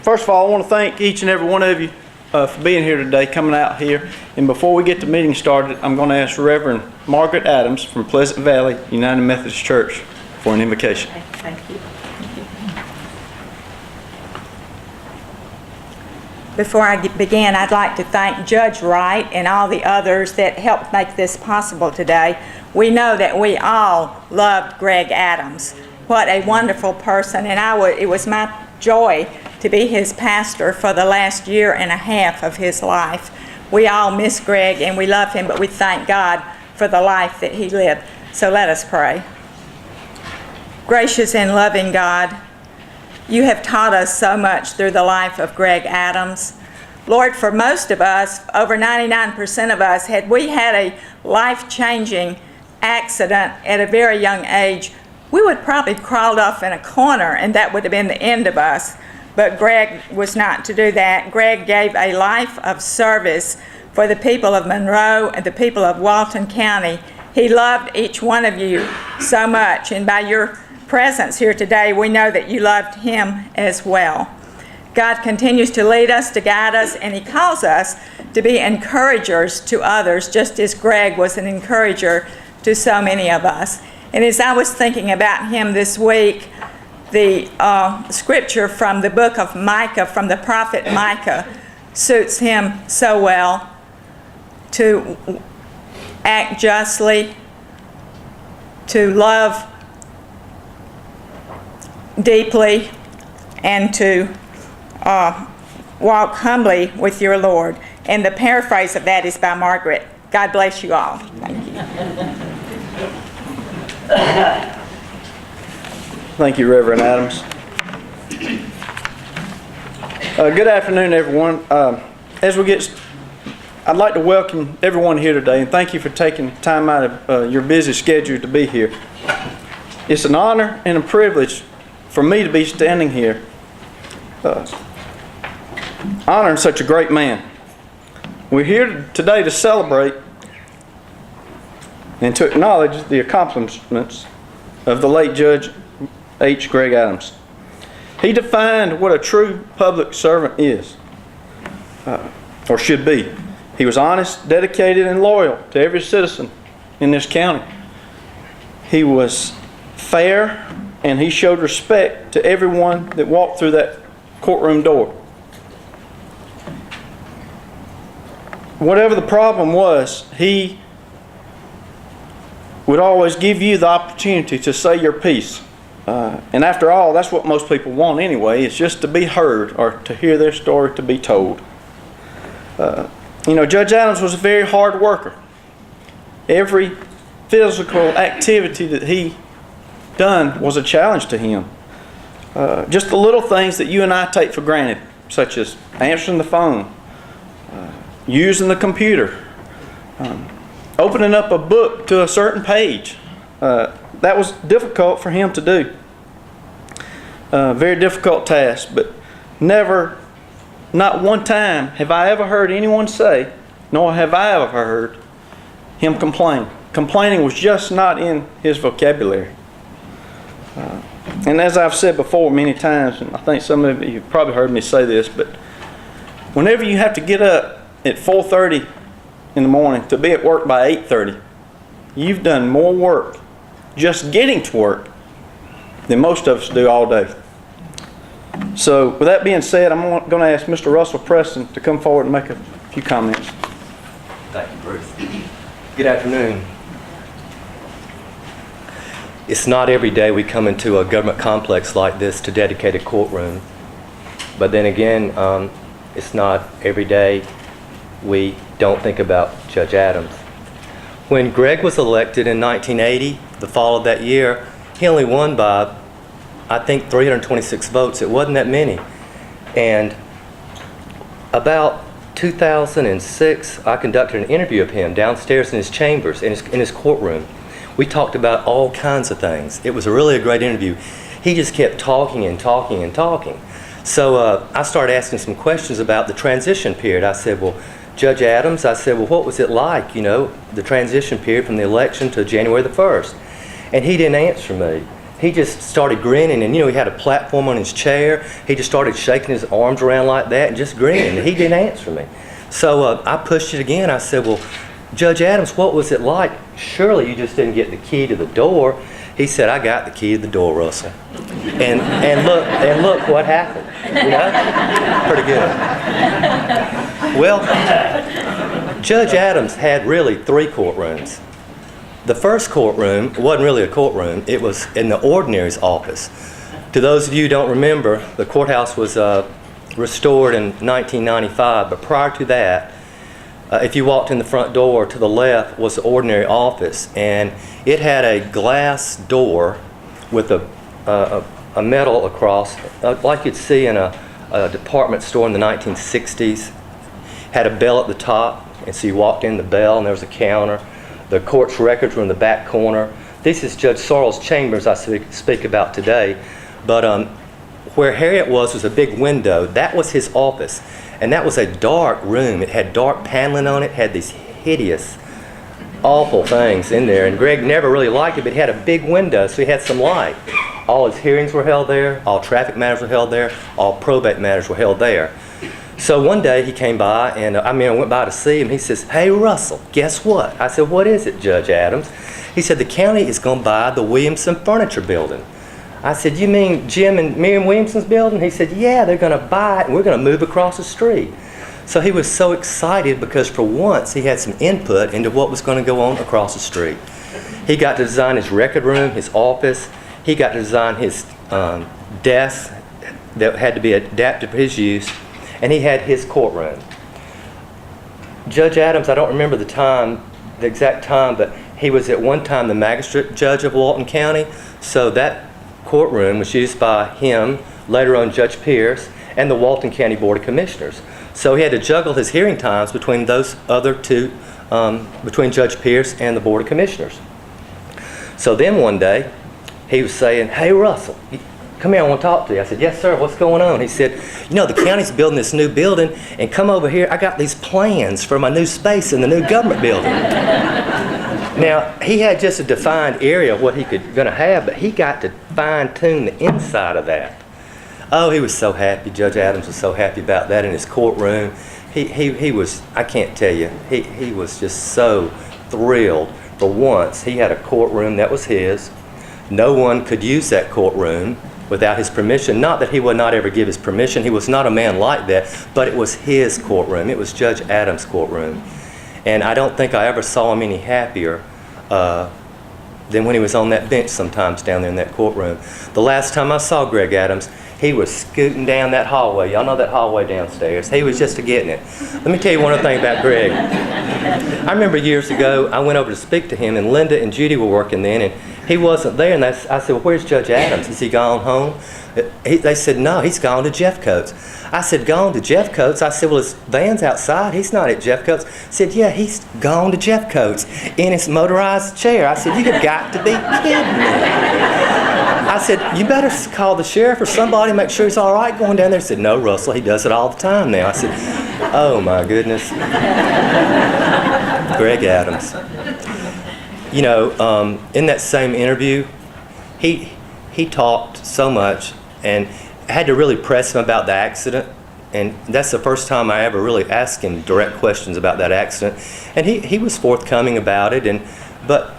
First of all, I want to thank each and every one of you for being here today, coming out here. And before we get the meeting started, I'm going to ask Reverend Margaret Adams from Pleasant Valley United Methodist Church for an invocation. Thank you. Before I begin, I'd like to thank Judge Wright and all the others that helped make this possible today. We know that we all loved Greg Adams. What a wonderful person, and it was my joy to be his pastor for the last year and a half of his life. We all miss Greg and we love him, but we thank God for the life that he lived. So let us pray. Gracious and loving God, you have taught us so much through the life of Greg Adams. Lord, for most of us, over 99% of us, had we had a life-changing accident at a very young age, we would probably crawled off in a corner and that would have been the end of us. But Greg was not to do that. Greg gave a life of service for the people of Monroe and the people of Walton County. He loved each one of you so much, and by your presence here today, we know that you loved him as well. God continues to lead us, to guide us, and he calls us to be encouragers to others, just as Greg was an encourager to so many of us. And as I was thinking about him this week, the scripture from the book of Micah, from the prophet Micah, suits him so well: to act justly, to love deeply, and to walk humbly with your Lord. And the paraphrase of that is by Margaret. God bless you all. Thank you. Thank you, Reverend Adams. Good afternoon, everyone. I'd like to welcome everyone here today and thank you for taking time out of your busy schedule to be here. It's an honor and a privilege for me to be standing here honoring such a great man. We're here today to celebrate and to acknowledge the accomplishments of the late Judge H. Greg Adams. He defined what a true public servant is, or should be. He was honest, dedicated, and loyal to every citizen in this county. He was fair, and he showed respect to everyone that walked through that courtroom door. Whatever the problem was, he would always give you the opportunity to say your piece. And after all, that's what most people want anyway. It's just to be heard or to hear their story to be told. Judge Adams was a very hard worker. Every physical activity that he done was a challenge to him. Just the little things that you and I take for granted, such as answering the phone, using the computer, opening up a book to a certain page. That was difficult for him to do. Very difficult task, but not one time have I ever heard anyone say, nor have I ever heard him complain. Complaining was just not in his vocabulary. And as I've said before many times, and I think some of you have probably heard me say this, but whenever you have to get up at 4:30 in the morning to be at work by 8:30, you've done more work just getting to work than most of us do all day. So with that being said, I'm going to ask Mr. Russell Preston to come forward and make a few comments. Thank you, Bruce. Good afternoon. It's not every day we come into a government complex like this to dedicate a courtroom. But then again, it's not every day we don't think about Judge Adams. When Greg was elected in 1980, the fall of that year, he only won by, I think, 326 votes. It wasn't that many. And about 2006, I conducted an interview of him downstairs in his chambers, in his courtroom. We talked about all kinds of things. It was really a great interview. He just kept talking and talking and talking. So I started asking some questions about the transition period. I said, well, Judge Adams, I said, well, what was it like, the transition period from the election to January the 1st? And he didn't answer me. he just started grinning, and he had a platform on his chair. He just started shaking his arms around like that and just grinning, and he didn't answer me. So I pushed it again. I said, well, Judge Adams, what was it like? Surely you just didn't get the key to the door. He said, I got the key to the door, Russell. And look what happened. Pretty good. Well, Judge Adams had really 3 courtrooms. The first courtroom wasn't really a courtroom. It was in the ordinary's office. To those of you who don't remember, the courthouse was restored in 1995, but prior to that, if you walked in the front door, to the left was the ordinary office, and it had a glass door with a metal across, like you'd see in a department store in the 1960s. Had a bell at the top, and so you walked in the bell, and there was a counter. The court's records were in the back corner. This is Judge Sorrell's chambers I speak about today, but where Harriet was a big window. That was his office. And that was a dark room. It had dark paneling on it, had these hideous, awful things in there. And Greg never really liked it, but he had a big window, so he had some light. All his hearings were held there, all traffic matters were held there, all probate matters were held there. So one day he came by, and I went by to see him. He says, hey, Russell, guess what? I said, what is it, Judge Adams? He said, the county is going to buy the Williamson Furniture Building. I said, you mean Jim and Miriam Williamson's building? He said, yeah, they're going to buy it, and we're going to move across the street. So he was so excited because for once he had some input into what was going to go on across the street. He got to design his record room, his office. He got to design his desk that had to be adapted for his use, and he had his courtroom. Judge Adams, I don't remember the exact time, but he was at one time the magistrate judge of Walton County, so that courtroom was used by him, later on Judge Pierce, and the Walton County Board of Commissioners. So he had to juggle his hearing times between those other two, between Judge Pierce and the Board of Commissioners. So then one day, he was saying, hey Russell, come here, I want to talk to you. I said, yes sir, what's going on? He said, the county's building this new building, and come over here, I got these plans for my new space in the new government building. Now, he had just a defined area of what he going to have, but he got to fine-tune the inside of that. Oh, he was so happy. Judge Adams was so happy about that in his courtroom. He was, I can't tell you, he was just so thrilled. For once, he had a courtroom that was his. No one could use that courtroom without his permission. Not that he would not ever give his permission. He was not a man like that, but it was his courtroom. It was Judge Adams' courtroom. And I don't think I ever saw him any happier than when he was on that bench sometimes down there in that courtroom. The last time I saw Greg Adams, he was scooting down that hallway. Y'all know that hallway downstairs. He was just getting it. Let me tell you one other thing about Greg. I remember years ago, I went over to speak to him, and Linda and Judy were working then, and he wasn't there. And I said, well, where's Judge Adams? Has he gone home? They said, no, he's gone to Jeff Coates. I said, gone to Jeff Coates? I said, well, his van's outside. He's not at Jeff Coates. He said, yeah, he's gone to Jeff Coates in his motorized chair. I said, you've got to be kidding me. I said, you better call the sheriff or somebody, make sure he's all right going down there. He said, no, Russell, he does it all the time now. I said, oh, my goodness. Greg Adams. In that same interview, he talked so much, and I had to really press him about the accident. And that's the first time I ever really asked him direct questions about that accident. And he was forthcoming about it, but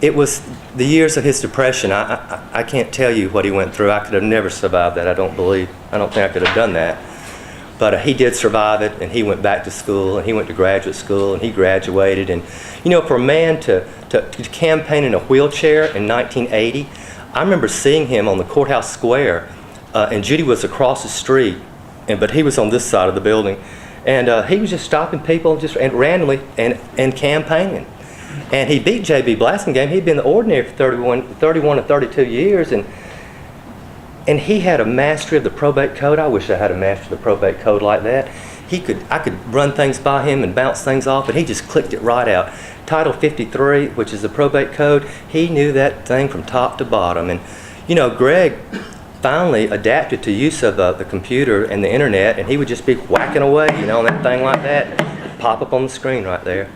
it was the years of his depression. I can't tell you what he went through. I could have never survived that, I don't think I could have done that. But he did survive it, and he went back to school, and he went to graduate school, and he graduated. And, for a man to campaign in a wheelchair in 1980, I remember seeing him on the courthouse square, and Judy was across the street, but he was on this side of the building. And he was just stopping people and randomly and campaigning. And he beat J.B. Blasingame. He'd been the ordinary for 31 or 32 years, and he had a mastery of the probate code. I wish I had a mastery of the probate code like that. I could run things by him and bounce things off, and he just clicked it right out. Title 53, which is the probate code, he knew that thing from top to bottom. And, Greg finally adapted to use of the computer and the internet, and he would just be whacking away, on that thing like that, pop up on the screen right there.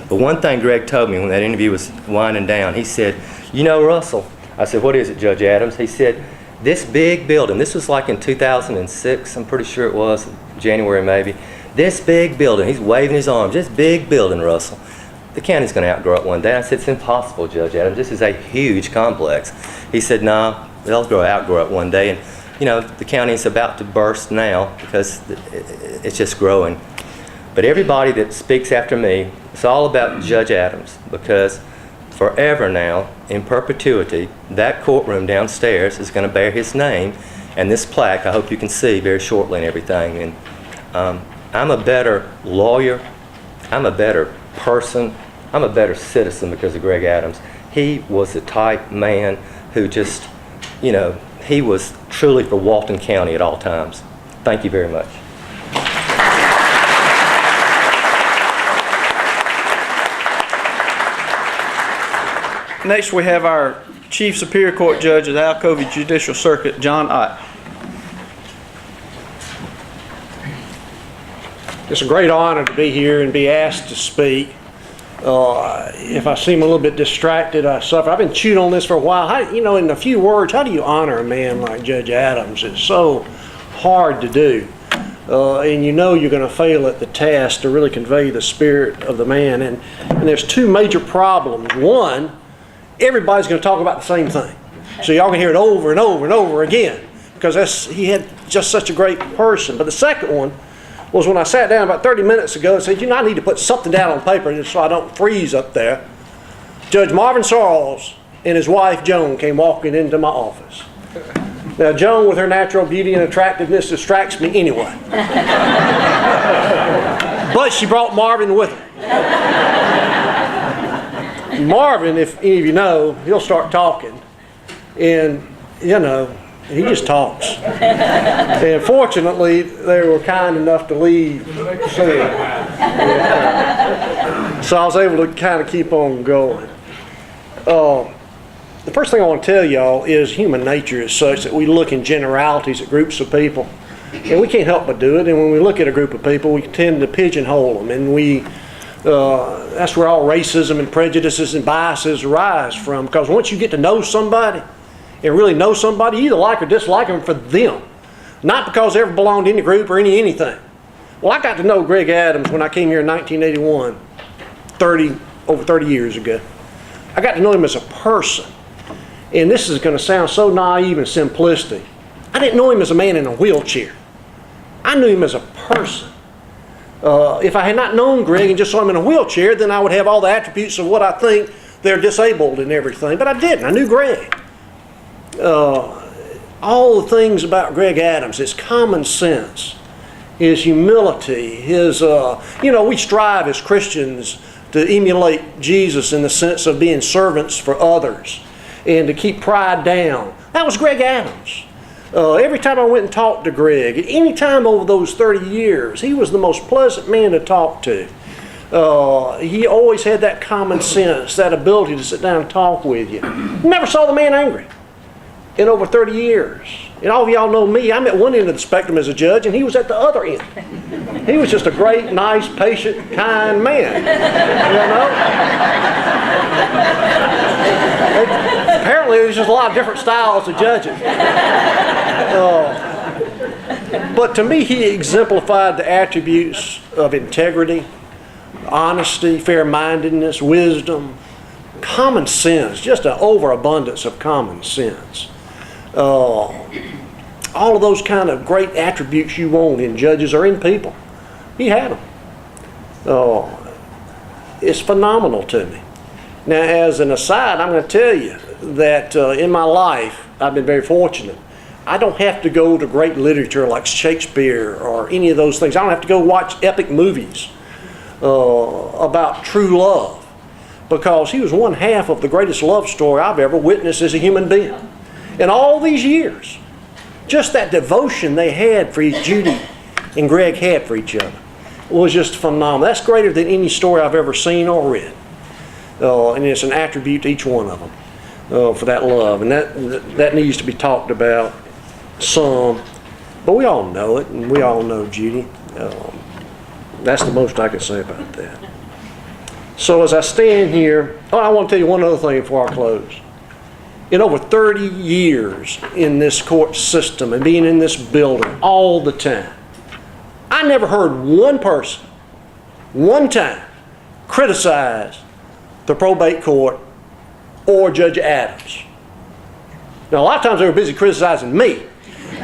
But one thing Greg told me when that interview was winding down, he said, Russell, I said, "What is it, Judge Adams?" He said, "This big building," this was like in 2006, I'm pretty sure it was, January maybe. "This big building," he's waving his arms, "this big building, Russell. The county's going to outgrow it one day." I said, "It's impossible, Judge Adams. This is a huge complex." He said, "No, they'll outgrow it one day." And, you know, the county's about to burst now because it's just growing. But everybody that speaks after me, it's all about Judge Adams, because forever now, in perpetuity, that courtroom downstairs is going to bear his name, and this plaque, I hope you can see very shortly and everything. And I'm a better lawyer, I'm a better person, I'm a better citizen because of Greg Adams. He was the type man who just, you know, he was truly for Walton County at all times. Thank you very much. Next, we have our Chief Superior Court Judge of the Alcovey Judicial Circuit, John Ott. It's a great honor to be here and be asked to speak. If I seem a little bit distracted, I suffer. I've been chewing on this for a while. How, you know, in a few words, how do you honor a man like Judge Adams? It's so hard to do. And you know you're going to fail at the task to really convey the spirit of the man. And there's two major problems. One, everybody's going to talk about the same thing. So y'all can hear it over and over and over again because he had just such a great person. But the second one was when I sat down about 30 minutes ago and said, you know, I need to put something down on paper just so I don't freeze up there. Judge Marvin Sarles and his wife Joan came walking into my office. Now Joan, with her natural beauty and attractiveness, distracts me anyway. But she brought Marvin with her. Marvin, if any of you know, he'll start talking, and you know, he just talks. And fortunately, they were kind enough to leave soon. So I was able to kind of keep on going. The first thing I want to tell y'all is human nature is such that we look in generalities at groups of people, and we can't help but do it. And when we look at a group of people, we tend to pigeonhole them, and that's where all racism and prejudices and biases arise from. Because once you get to know somebody and really know somebody, you either like or dislike them for them, not because they ever belonged to any group or anything. Well, I got to know Greg Adams when I came here in 1981, over 30 years ago. I got to know him as a person. And this is going to sound so naive and simplistic. I didn't know him as a man in a wheelchair. I knew him as a person. If I had not known Greg and just saw him in a wheelchair, then I would have all the attributes of what I think they're disabled and everything. But I didn't. I knew Greg. All the things about Greg Adams, his common sense, his humility, his, we strive as Christians to emulate Jesus in the sense of being servants for others and to keep pride down. That was Greg Adams. Every time I went and talked to Greg, any time over those 30 years, he was the most pleasant man to talk to. He always had that common sense, that ability to sit down and talk with you. Never saw the man angry in over 30 years. And all of y'all know me, I'm at one end of the spectrum as a judge, and he was at the other end. He was just a great, nice, patient, kind man. Apparently, there's just a lot of different styles of judges. But to me, he exemplified the attributes of integrity, honesty, fair-mindedness, wisdom, common sense, just an overabundance of common sense. All of those kind of great attributes you want in judges or in people. He had them. It's phenomenal to me. Now, as an aside, I'm going to tell you that in my life, I've been very fortunate. I don't have to go to great literature like Shakespeare or any of those things. I don't have to go watch epic movies about true love, because he was one half of the greatest love story I've ever witnessed as a human being. In all these years, just that devotion they had for Judy and Greg had for each other was just phenomenal. That's greater than any story I've ever seen or read. And it's an attribute to each one of them for that love. And that needs to be talked about some. But we all know it, and we all know Judy. That's the most I can say about that. So as I stand here, I want to tell you one other thing before I close. in over 30 years in this court system and being in this building all the time, I never heard one person, one time, criticize the probate court or Judge Adams. Now, a lot of times they were busy criticizing me,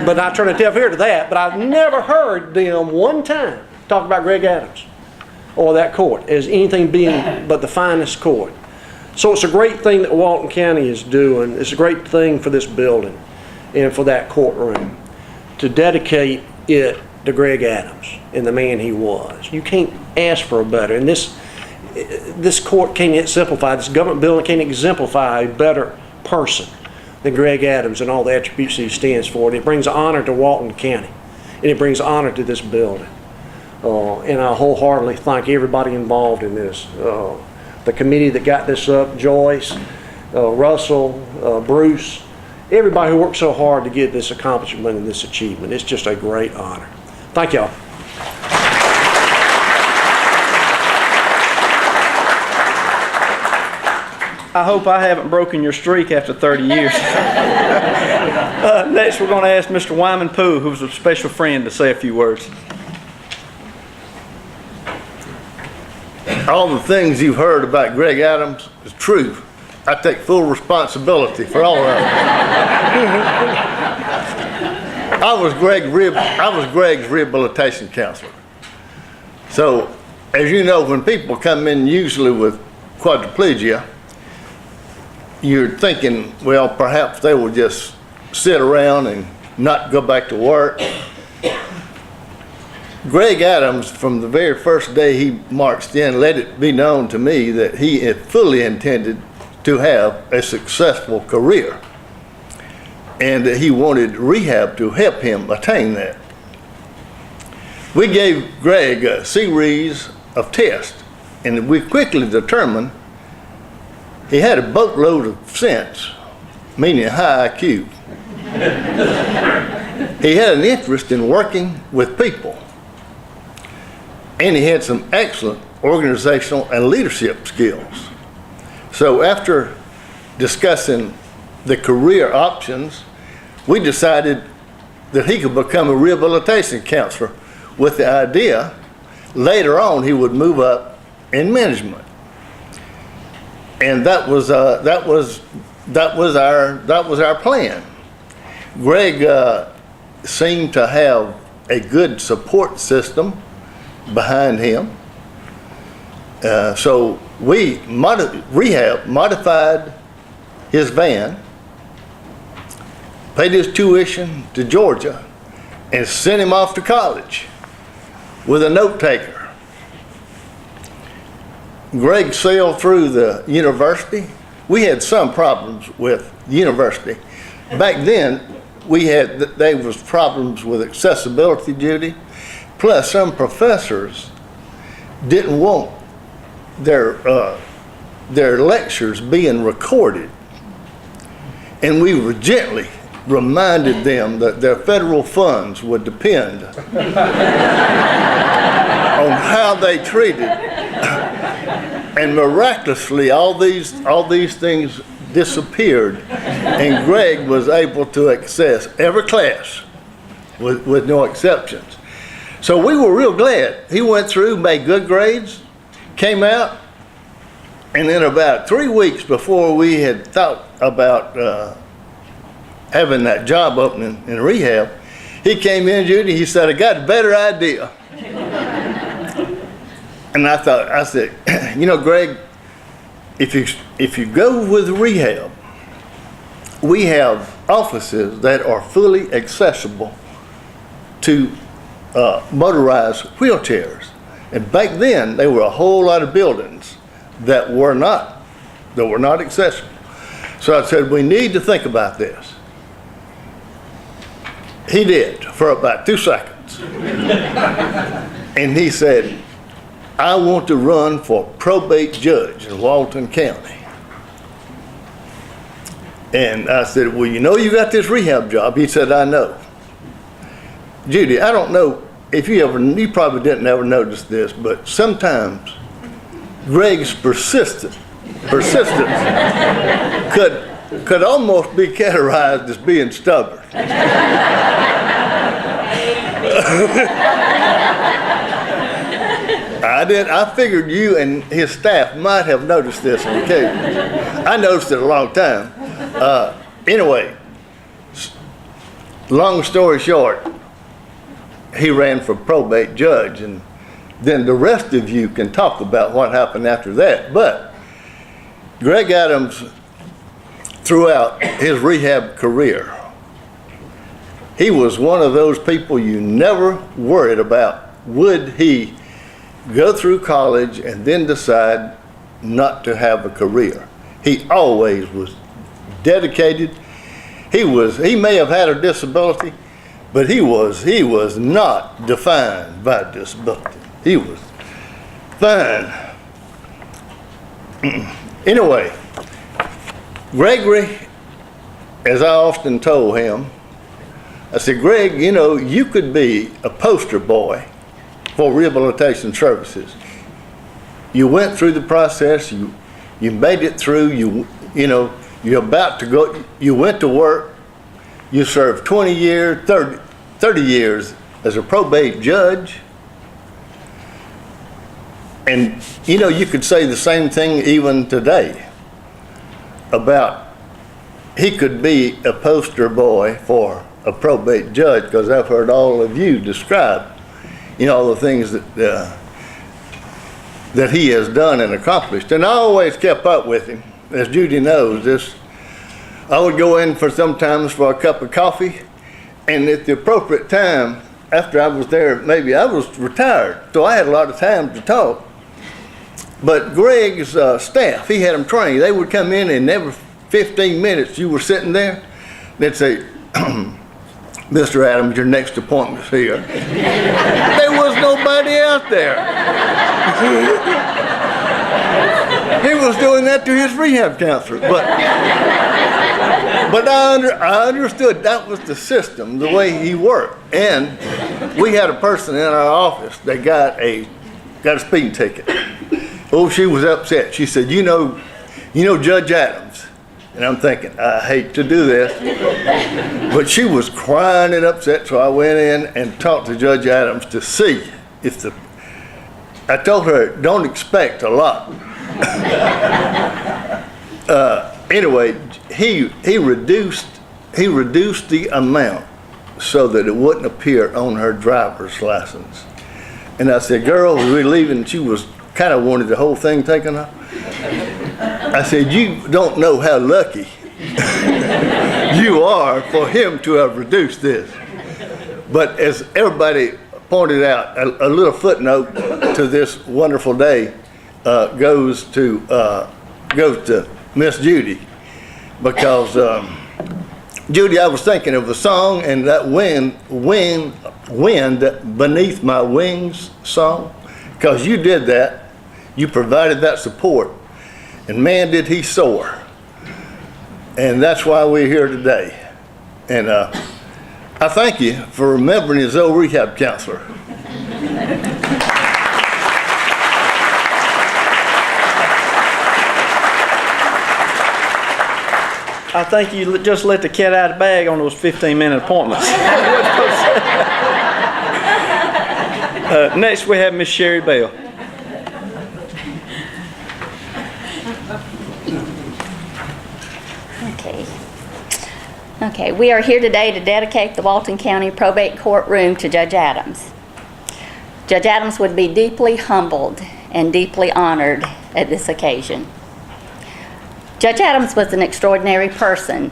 but I turn a deaf ear to that, but I've never heard them one time talk about Greg Adams or that court as anything being but the finest court. So it's a great thing that Walton County is doing. It's a great thing for this building and for that courtroom to dedicate it to Greg Adams and the man he was. You can't ask for a better. And this court can't exemplify, this government building can't exemplify a better person than Greg Adams and all the attributes he stands for. And it brings honor to Walton County, and it brings honor to this building. And I wholeheartedly thank everybody involved in this. The committee that got this up, Joyce, Russell, Bruce, everybody who worked so hard to get this accomplishment and this achievement. It's just a great honor. Thank y'all. I hope I haven't broken your streak after 30 years. Next, we're going to ask Mr. Wyman Poole, who's a special friend, to say a few words. All the things you've heard about Greg Adams is true. I take full responsibility for all of them. I was Greg's rehabilitation counselor. So, as you know, when people come in usually with quadriplegia, you're thinking, well, perhaps they will just sit around and not go back to work. Greg Adams, from the very first day he marched in, let it be known to me that he had fully intended to have a successful career, and that he wanted rehab to help him attain that. We gave Greg a series of tests, and we quickly determined he had a boatload of sense, meaning high IQ. He had an interest in working with people, and he had some excellent organizational and leadership skills. So after discussing the career options, we decided that he could become a rehabilitation counselor with the idea later on he would move up in management. And that was our plan. Greg seemed to have a good support system behind him. So we modified his van, paid his tuition to Georgia, and sent him off to college with a note taker. Greg sailed through the university. We had some problems with the university. Back then, there was problems with accessibility duty. Plus, some professors didn't want their lectures being recorded. And we were gently reminded them that their federal funds would depend on how they treated. And miraculously, all these things disappeared, and Greg was able to access every class with no exceptions. So we were real glad. He went through, made good grades, came out, and in about 3 weeks before we had thought about having that job opening in rehab, he came in, Judy, he said, I got a better idea. And I said, you know, Greg, if you go with rehab, we have offices that are fully accessible to motorized wheelchairs. And back then, there were a whole lot of buildings that were not accessible. So I said, we need to think about this. He did for about 2 seconds. And he said, I want to run for probate judge in Walton County. And I said, well, you know you got this rehab job. He said, I know. Judy, I don't know if you probably didn't ever notice this, but sometimes Greg's persistence could almost be categorized as being stubborn. I figured you and his staff might have noticed this on occasion. I noticed it a long time. Anyway, long story short, he ran for probate judge, and then the rest of you can talk about what happened after that. But Greg Adams, throughout his rehab career, he was one of those people you never worried about. Would he go through college and then decide not to have a career? He always was dedicated. He may have had a disability, but he was not defined by disability. He was fine. Anyway, Gregory, as I often told him, I said, Greg, you know, you could be a poster boy for rehabilitation services. You went through the process, you made it through, you know, you're about to go, you went to work, you served 20 years, 30 years as a probate judge. And, you know, you could say the same thing even today about he could be a poster boy for a probate judge, because I've heard all of you describe, you know, all the things that he has done and accomplished. And I always kept up with him. As Judy knows, I would go in sometimes for a cup of coffee, and at the appropriate time, after I was there, maybe I was retired, so I had a lot of time to talk. But Greg's staff, he had them trained. They would come in, and every 15 minutes you were sitting there, they'd say, Mr. Adams, your next appointment's here. There was nobody out there. He was doing that to his rehab counselor. But I understood that was the system, the way he worked. And we had a person in our office that got a speeding ticket. Oh, she was upset. She said, you know Judge Adams. And I'm thinking, I hate to do this. But she was crying and upset, so I went in and talked to Judge Adams to see if I told her, don't expect a lot. Anyway, he reduced the amount so that it wouldn't appear on her driver's license. And I said, girl, we're leaving. She was kind of wanted the whole thing taken off. I said, you don't know how lucky you are for him to have reduced this. But as everybody pointed out, a little footnote to this wonderful day goes to Miss Judy, because Judy, I was thinking of a song, and that wind beneath my wings song, because you did that, you provided that support, and man, did he soar. And that's why we're here today. And I thank you for remembering his old rehab counselor. I think you just let the cat out of the bag on those 15-minute appointments. Next, we have Miss Sherry Bell. Okay, we are here today to dedicate the Walton County Probate Courtroom to Judge Adams. Judge Adams would be deeply humbled and deeply honored at this occasion. Judge Adams was an extraordinary person.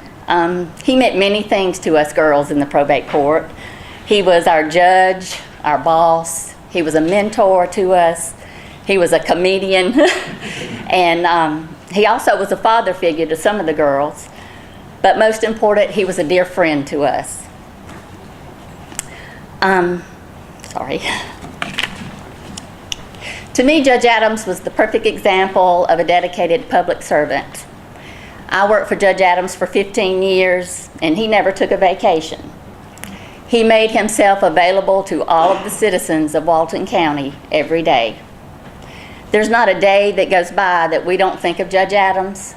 He meant many things to us girls in the probate court. He was our judge, our boss. He was a mentor to us. He was a comedian. And he also was a father figure to some of the girls. But most important, he was a dear friend to us. To me, Judge Adams was the perfect example of a dedicated public servant. I worked for Judge Adams for 15 years, and he never took a vacation. He made himself available to all of the citizens of Walton County every day. There's not a day that goes by that we don't think of Judge Adams.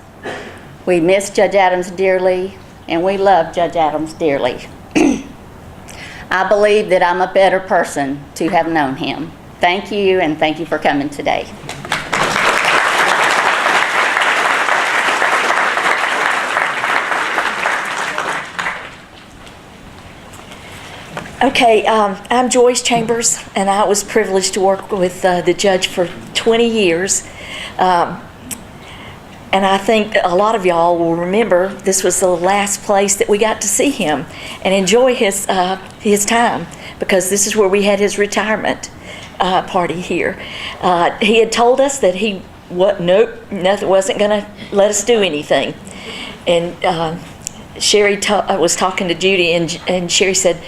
We miss Judge Adams dearly, and we love Judge Adams dearly. I believe that I'm a better person to have known him. Thank you, and thank you for coming today. Okay, I'm Joyce Chambers, and I was privileged to work with the judge for 20 years. And I think a lot of y'all will remember this was the last place that we got to see him and enjoy his time, because this is where we had his retirement party here. He had told us that nothing wasn't going to let us do anything. And Sherry was talking to Judy, and Sherry said,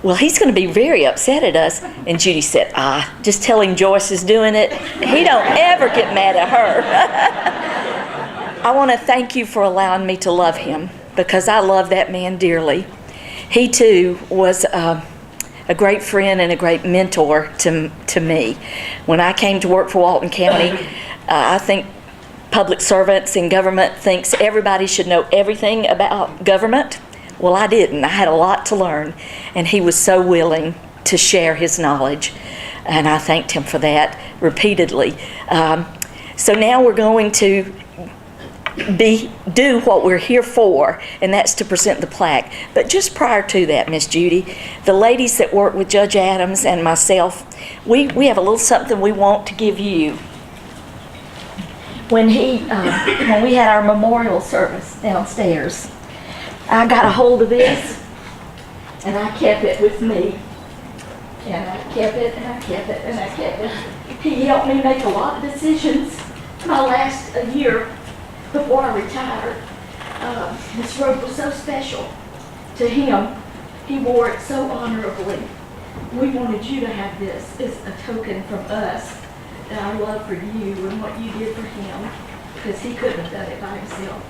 well, he's going to be very upset at us. And Judy said, just tell him Joyce is doing it. He don't ever get mad at her. I want to thank you for allowing me to love him, because I love that man dearly. He too was a great friend and a great mentor to me. When I came to work for Walton County, I think public servants in government thinks everybody should know everything about government. Well, I didn't. I had a lot to learn, and he was so willing to share his knowledge, and I thanked him for that repeatedly. So now we're going to do what we're here for, and that's to present the plaque. But just prior to that, Miss Judy, the ladies that work with Judge Adams and myself, we have a little something we want to give you. When we had our memorial service downstairs, I got a hold of this, and I kept it with me. And I kept it, and I kept it, and I kept it. He helped me make a lot of decisions my last year before I retired. This robe was so special to him. He wore it so honorably. We wanted you to have this as a token from us, and our love for you and what you did for him, because he couldn't have done it by himself.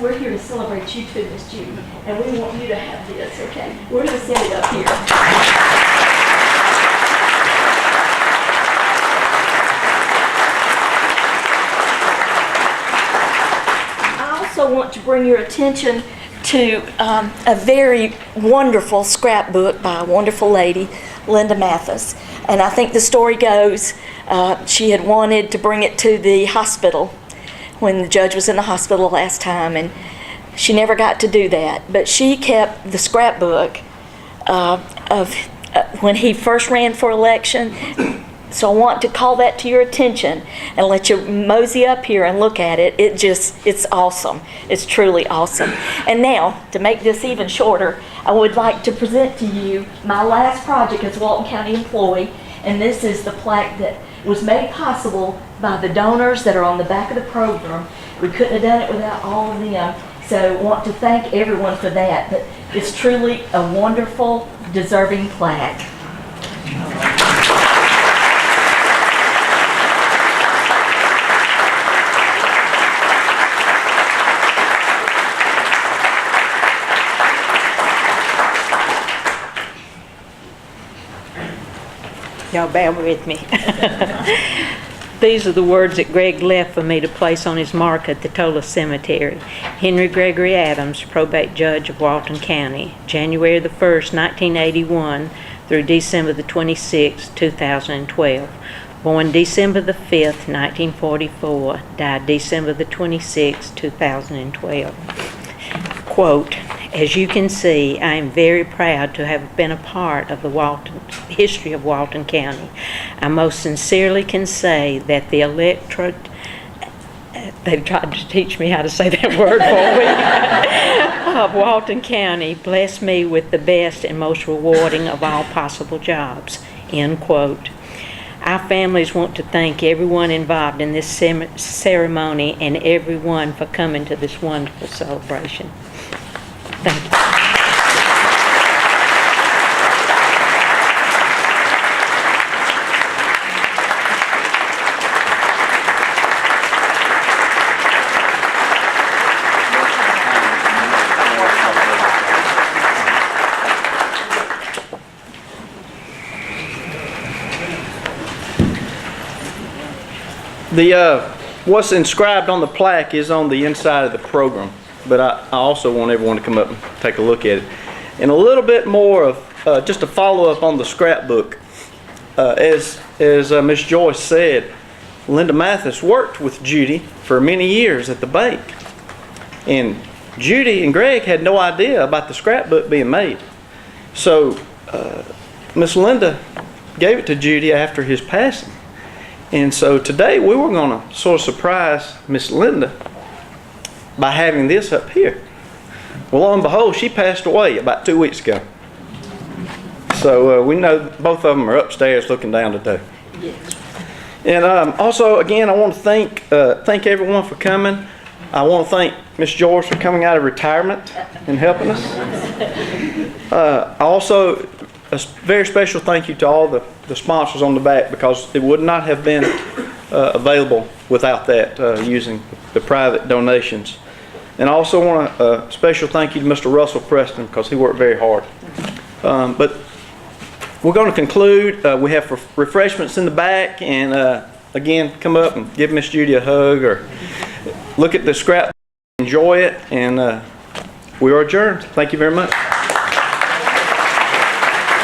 We're here to celebrate you too, Miss Judy, and we want you to have this, okay? We're going to set it up here. I also want to bring your attention to a very wonderful scrapbook by a wonderful lady, Linda Mathis. And I think the story goes, she had wanted to bring it to the hospital when the judge was in the hospital last time, and she never got to do that. But she kept the scrapbook of when he first ran for election. So I want to call that to your attention and let you mosey up here and look at it. It's awesome. It's truly awesome. And now, to make this even shorter, I would like to present to you my last project as a Walton County employee, and this is the plaque that was made possible by the donors that are on the back of the program. We couldn't have done it without all of them. So I want to thank everyone for that. But it's truly a wonderful, deserving plaque. Y'all bear with me. These are the words that Greg left for me to place on his mark at the Tola Cemetery. Henry Gregory Adams, probate judge of Walton County, January the 1st, 1981 through December the 26th, 2012. Born December the 5th, 1944, died December the 26th, 2012. Quote, as you can see, I am very proud to have been a part of the history of Walton County. I most sincerely can say that the electorate, they've tried to teach me how to say that word for me, of Walton County blessed me with the best and most rewarding of all possible jobs, end quote. Our families want to thank everyone involved in this ceremony and everyone for coming to this wonderful celebration. Thank you. what's inscribed on the plaque is on the inside of the program, but I also want everyone to come up and take a look at it. And a little bit more of just a follow-up on the scrapbook. As Ms. Joyce said, Linda Mathis worked with Judy for many years at the bank. And Judy and Greg had no idea about the scrapbook being made. So Miss Linda gave it to Judy after his passing. And so today we were going to sort of surprise Miss Linda by having this up here. Well, lo and behold, she passed away about 2 weeks ago. So we know both of them are upstairs looking down today. And also, again, I want to thank everyone for coming. I want to thank Miss George for coming out of retirement and helping us. Also, a very special thank you to all the sponsors on the back, because it would not have been available without that, using the private donations. And I also want a special thank you to Mr. Russell Preston, because he worked very hard. But we're going to conclude. We have refreshments in the back, and again, come up and give Miss Judy a hug or look at the scrap, enjoy it, and we are adjourned. Thank you very much.